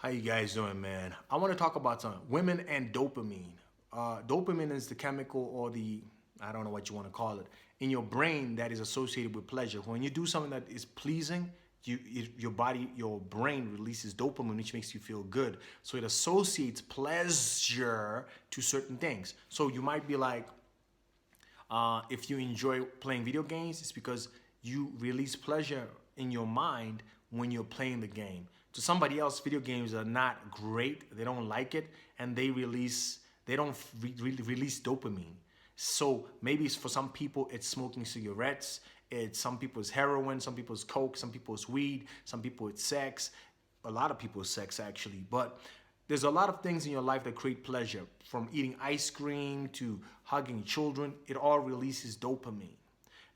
How you guys doing, man? I want to talk about some women and dopamine. Dopamine is the chemical or the, I don't know what you want to call it, in your brain that is associated with pleasure. When you do something that is pleasing, your body, your brain releases dopamine, which makes you feel good. So it associates pleasure to certain things. So you might be like, if you enjoy playing video games, it's because you release pleasure in your mind when you're playing the game. To somebody else, video games are not great. They don't like it, and they don't release dopamine. So maybe it's for some people it's smoking cigarettes. It's some people it's heroin, some people it's coke, some people it's weed, some people it's sex. A lot of people it's sex actually, but there's a lot of things in your life that create pleasure, from eating ice cream to hugging children. It all releases dopamine.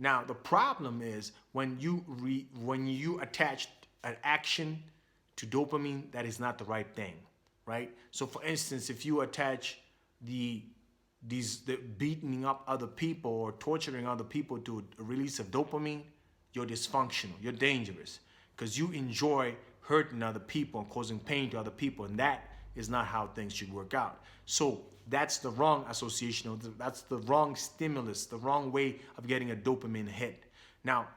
Now, the problem is when you attach an action to dopamine, that is not the right thing, right? So, for instance, if you attach the the beating up other people or torturing other people to a release of dopamine, you're dysfunctional. You're dangerous because you enjoy hurting other people and causing pain to other people, and that is not how things should work out. So that's the wrong association. That's the wrong stimulus, the wrong way of getting a dopamine hit. Now,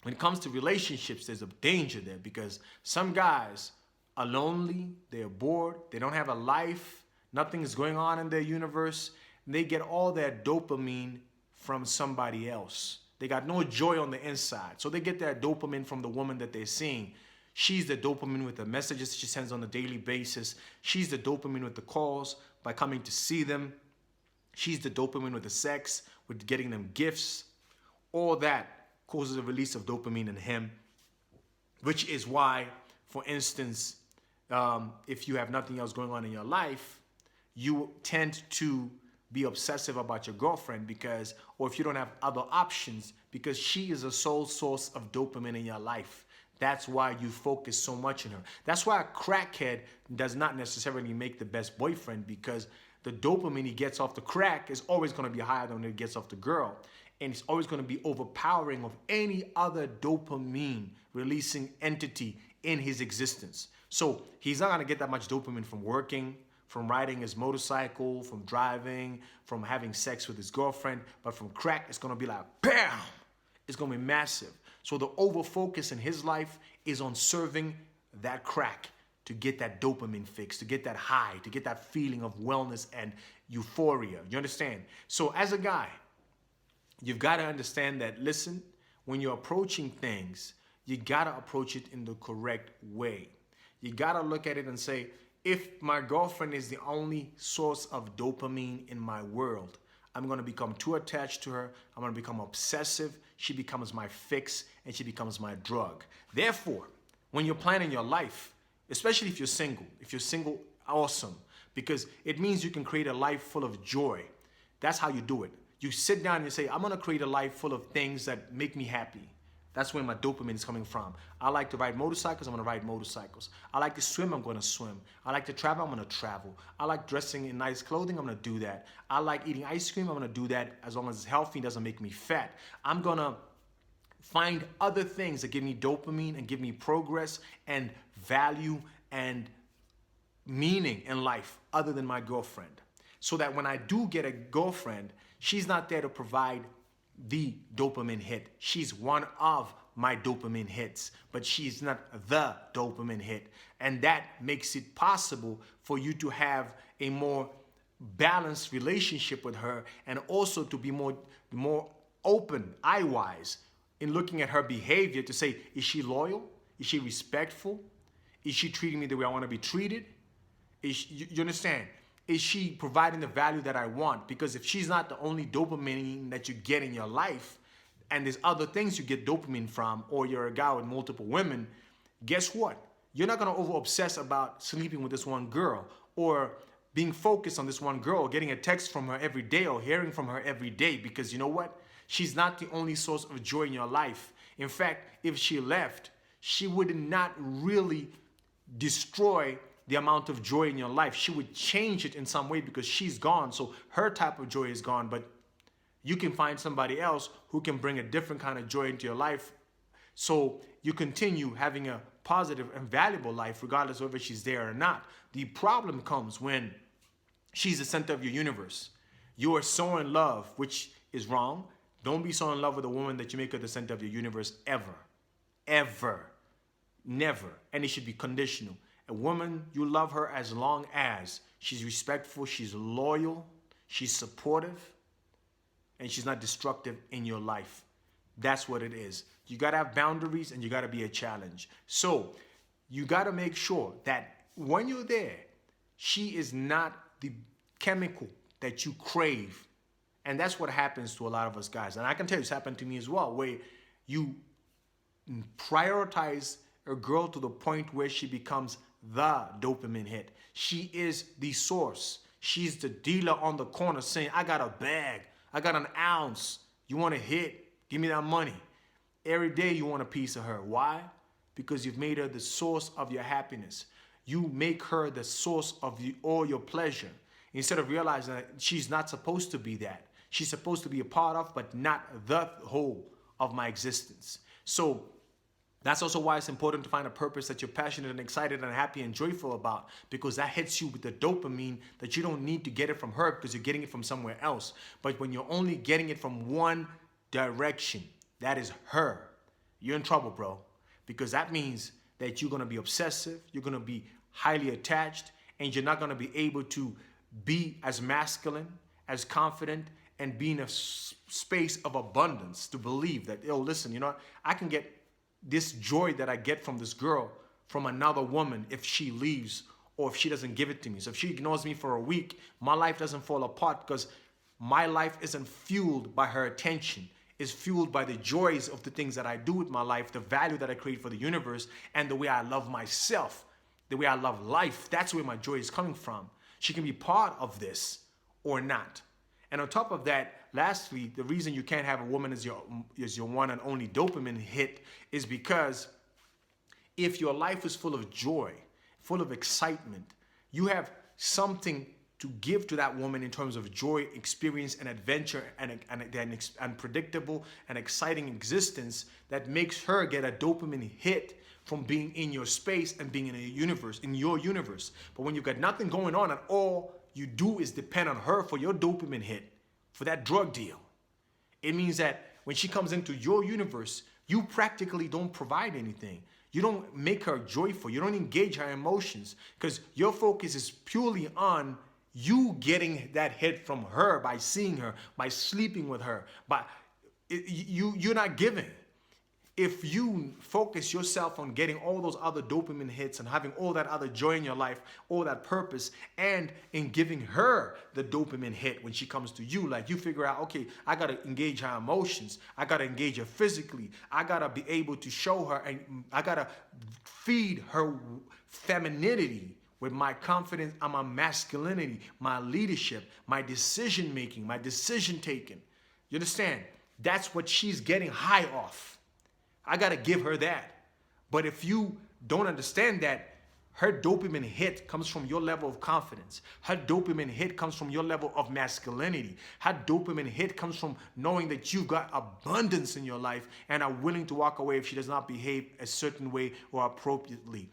when it comes to relationships, there's a danger there because some guys are lonely, they're bored, they don't have a life, nothing is going on in their universe, and they get all their dopamine from somebody else. They got no joy on the inside. So they get their dopamine from the woman that they're seeing. She's the dopamine with the messages she sends on a daily basis. She's the dopamine with the calls by coming to see them. She's the dopamine with the sex, with getting them gifts. All that causes a release of dopamine in him, which is why, for instance, if you have nothing else going on in your life, you tend to be obsessive about your girlfriend because, or if you don't have other options, because she is a sole source of dopamine in your life. That's why you focus so much on her. That's why a crackhead does not necessarily make the best boyfriend, because the dopamine he gets off the crack is always going to be higher than when he gets off the girl. And it's always going to be overpowering of any other dopamine releasing entity in his existence. So he's not going to get that much dopamine from working, from riding his motorcycle, from driving, from having sex with his girlfriend. But from crack, it's going to be like, bam! It's going to be massive. So the over focus in his life is on serving that crack to get that dopamine fix, to get that high, to get that feeling of wellness and euphoria. You understand? So as a guy, you've got to understand that, listen, when you're approaching things, you got to approach it in the correct way. You got to look at it and say, if my girlfriend is the only source of dopamine in my world, I'm going to become too attached to her. I'm going to become obsessive. She becomes my fix and she becomes my drug. Therefore, when you're planning your life, especially if you're single, awesome, because it means you can create a life full of joy. That's how you do it. You sit down and you say, I'm going to create a life full of things that make me happy. That's where my dopamine is coming from. I like to ride motorcycles, I'm going to ride motorcycles. I like to swim, I'm going to swim. I like to travel, I'm going to travel. I like dressing in nice clothing, I'm going to do that. I like eating ice cream, I'm going to do that as long as it's healthy and doesn't make me fat. I'm going to find other things that give me dopamine and give me progress and value and meaning in life other than my girlfriend. So that when I do get a girlfriend, she's not there to provide the dopamine hit. She's one of my dopamine hits, but she's not the dopamine hit. And that makes it possible for you to have a more balanced relationship with her, and also to be more open, eye-wise, in looking at her behavior to say, is she loyal? Is she respectful? Is she treating me the way I want to be treated? You understand? Is she providing the value that I want? Because if she's not the only dopamine that you get in your life, and there's other things you get dopamine from, or you're a guy with multiple women, guess what? You're not going to over obsess about sleeping with this one girl, or being focused on this one girl, getting a text from her every day or hearing from her every day, because you know what? She's not the only source of joy in your life. In fact, if she left, she would not really destroy the amount of joy in your life. She would change it in some way because she's gone. So her type of joy is gone, but you can find somebody else who can bring a different kind of joy into your life. So you continue having a positive and valuable life, regardless of whether she's there or not. The problem comes when she's the center of your universe. You are so in love, which is wrong. Don't be so in love with a woman that you make her the center of your universe ever. Ever. Never. And it should be conditional. A woman, you love her as long as she's respectful, she's loyal, she's supportive, and she's not destructive in your life. That's what it is. You got to have boundaries and you got to be a challenge. So you got to make sure that when you're there, she is not the chemical that you crave. And that's what happens to a lot of us guys. And I can tell you it's happened to me as well, where you prioritize a girl to the point where she becomes the dopamine hit. She is the source. She's the dealer on the corner saying, I got a bag. I got an ounce. You want a hit? Give me that money. Every day you want a piece of her. Why? Because you've made her the source of your happiness. You make her the source of all your pleasure. Instead of realizing that she's not supposed to be that. She's supposed to be a part of, but not the whole of my existence. So that's also why it's important to find a purpose that you're passionate and excited and happy and joyful about, because that hits you with the dopamine that you don't need to get it from her because you're getting it from somewhere else. But when you're only getting it from one direction, that is her, you're in trouble, bro. Because that means that you're going to be obsessive, you're going to be highly attached, and you're not going to be able to be as masculine, as confident, and be in a space of abundance to believe that, yo, listen, you know what? I can get this joy that I get from this girl from another woman if she leaves or if she doesn't give it to me. So if she ignores me for a week, my life doesn't fall apart because my life isn't fueled by her attention. It's fueled by the joys of the things that I do with my life, the value that I create for the universe, and the way I love myself, the way I love life. That's where my joy is coming from. She can be part of this or not. And on top of that, lastly, the reason you can't have a woman as your one and only dopamine hit is because if your life is full of joy, full of excitement, you have something to give to that woman in terms of joy, experience, and adventure, and predictable and exciting existence that makes her get a dopamine hit from being in your space and being in your universe. But when you've got nothing going on and all you do is depend on her for your dopamine hit, for that drug deal, it means that when she comes into your universe, you practically don't provide anything. You don't make her joyful. You don't engage her emotions because your focus is purely on you getting that hit from her by seeing her, by sleeping with her, you're not giving. If you focus yourself on getting all those other dopamine hits and having all that other joy in your life, all that purpose, and in giving her the dopamine hit when she comes to you, like you figure out, okay, I got to engage her emotions. I got to engage her physically. I got to be able to show her, and I got to feed her femininity with my confidence and my masculinity, my leadership, my decision making, my decision taking. You understand? That's what she's getting high off. I got to give her that. But if you don't understand that, her dopamine hit comes from your level of confidence. Her dopamine hit comes from your level of masculinity. Her dopamine hit comes from knowing that you've got abundance in your life and are willing to walk away if she does not behave a certain way or appropriately.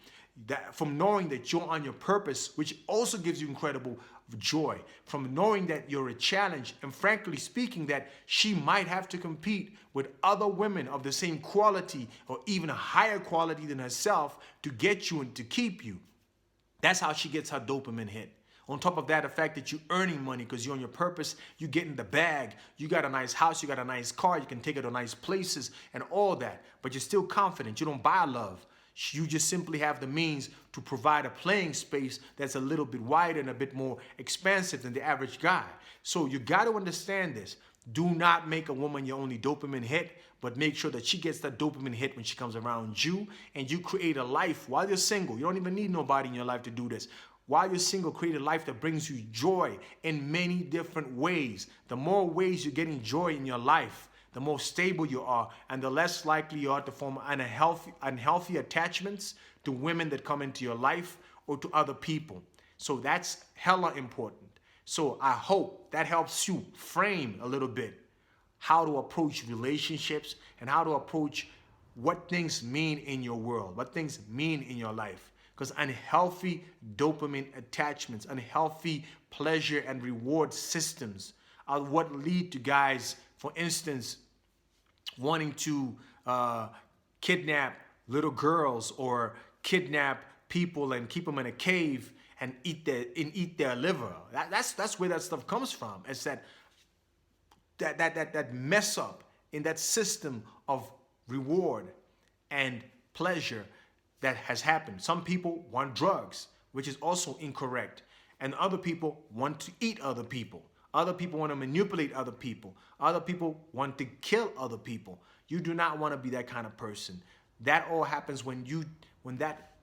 That from knowing that you're on your purpose, which also gives you incredible joy, from knowing that you're a challenge, and frankly speaking, that she might have to compete with other women of the same quality or even a higher quality than herself to get you and to keep you. That's how she gets her dopamine hit. On top of that, the fact that you're earning money because you're on your purpose, you get in the bag, you got a nice house, you got a nice car, you can take her to nice places and all that, but you're still confident. You don't buy love. You just simply have the means to provide a playing space that's a little bit wider and a bit more expansive than the average guy. So you got to understand this. Do not make a woman your only dopamine hit, but make sure that she gets that dopamine hit when she comes around you, and you create a life while you're single. You don't even need nobody in your life to do this. While you're single, create a life that brings you joy in many different ways. The more ways you're getting joy in your life, the more stable you are, and the less likely you are to form unhealthy attachments to women that come into your life or to other people. So that's hella important. So I hope that helps you frame a little bit how to approach relationships and how to approach what things mean in your world, what things mean in your life. Because unhealthy dopamine attachments, unhealthy pleasure and reward systems are what lead to guys, for instance, wanting to kidnap little girls or kidnap people and keep them in a cave and eat their liver. That's where that stuff comes from. It's that mess up in that system of reward and pleasure that has happened. Some people want drugs, which is also incorrect. And other people want to eat other people. Other people want to manipulate other people. Other people want to kill other people. You do not want to be that kind of person. That all happens when that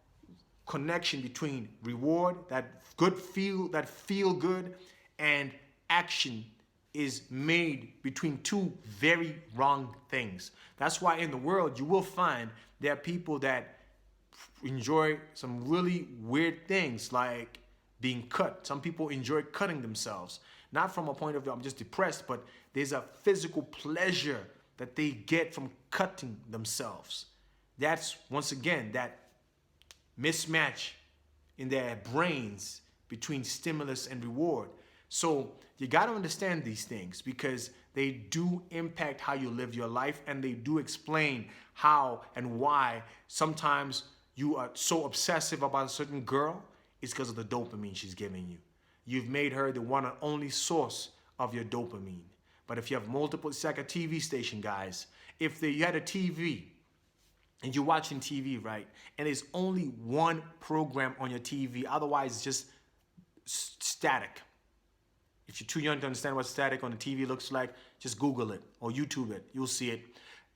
connection between reward, that feel good, and action is made between two very wrong things. That's why in the world you will find there are people that enjoy some really weird things like being cut. Some people enjoy cutting themselves. Not from a point of view, I'm just depressed, but there's a physical pleasure that they get from cutting themselves. That's, once again, that mismatch in their brains between stimulus and reward. So you got to understand these things because they do impact how you live your life, and they do explain how and why sometimes you are so obsessive about a certain girl. It's because of the dopamine she's giving you. You've made her the one and only source of your dopamine. But if you have multiple, it's like a TV station, guys. If you had a TV and you're watching TV, right, and there's only one program on your TV, otherwise it's just static. If you're too young to understand what static on the TV looks like, just Google it or YouTube it. You'll see it.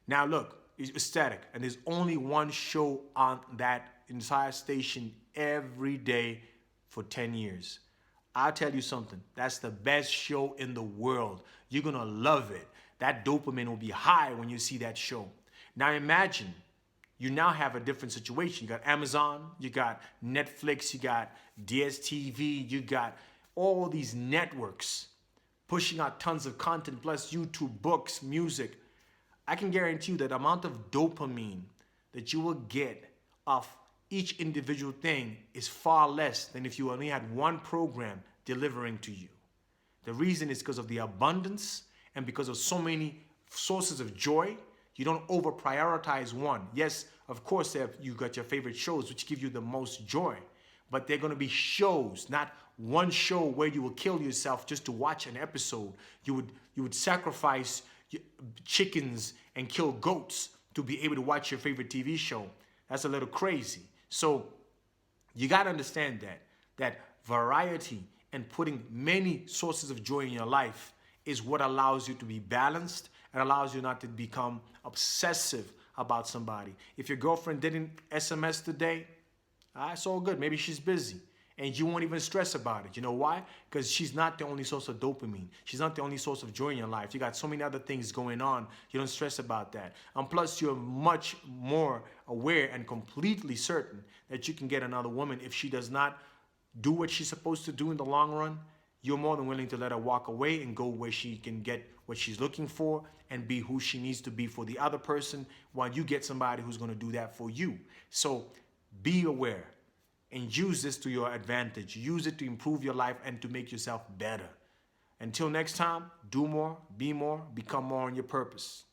Now look, it's static, and there's only one show on that entire station every day for 10 years. I'll tell you something. That's the best show in the world. You're going to love it. That dopamine will be high when you see that show. Now imagine you now have a different situation. You got Amazon, you got Netflix, you got DSTV, you got all these networks pushing out tons of content, plus YouTube, books, music. I can guarantee you that the amount of dopamine that you will get off each individual thing is far less than if you only had one program delivering to you. The reason is because of the abundance and because of so many sources of joy. You don't over prioritize one. Yes, of course, you got your favorite shows which give you the most joy, but they're going to be shows, not one show where you will kill yourself just to watch an episode. You would sacrifice chickens and kill goats to be able to watch your favorite TV show. That's a little crazy. So you got to understand that variety and putting many sources of joy in your life is what allows you to be balanced and allows you not to become obsessive about somebody. If your girlfriend didn't SMS today, it's all good. Maybe she's busy. And you won't even stress about it. You know why? Because she's not the only source of dopamine. She's not the only source of joy in your life. You got so many other things going on. You don't stress about that. And plus, you're much more aware and completely certain that you can get another woman if she does not do what she's supposed to do in the long run. You're more than willing to let her walk away and go where she can get what she's looking for and be who she needs to be for the other person while you get somebody who's going to do that for you. So be aware. And use this to your advantage. Use it to improve your life and to make yourself better. Until next time, do more, be more, become more on your purpose.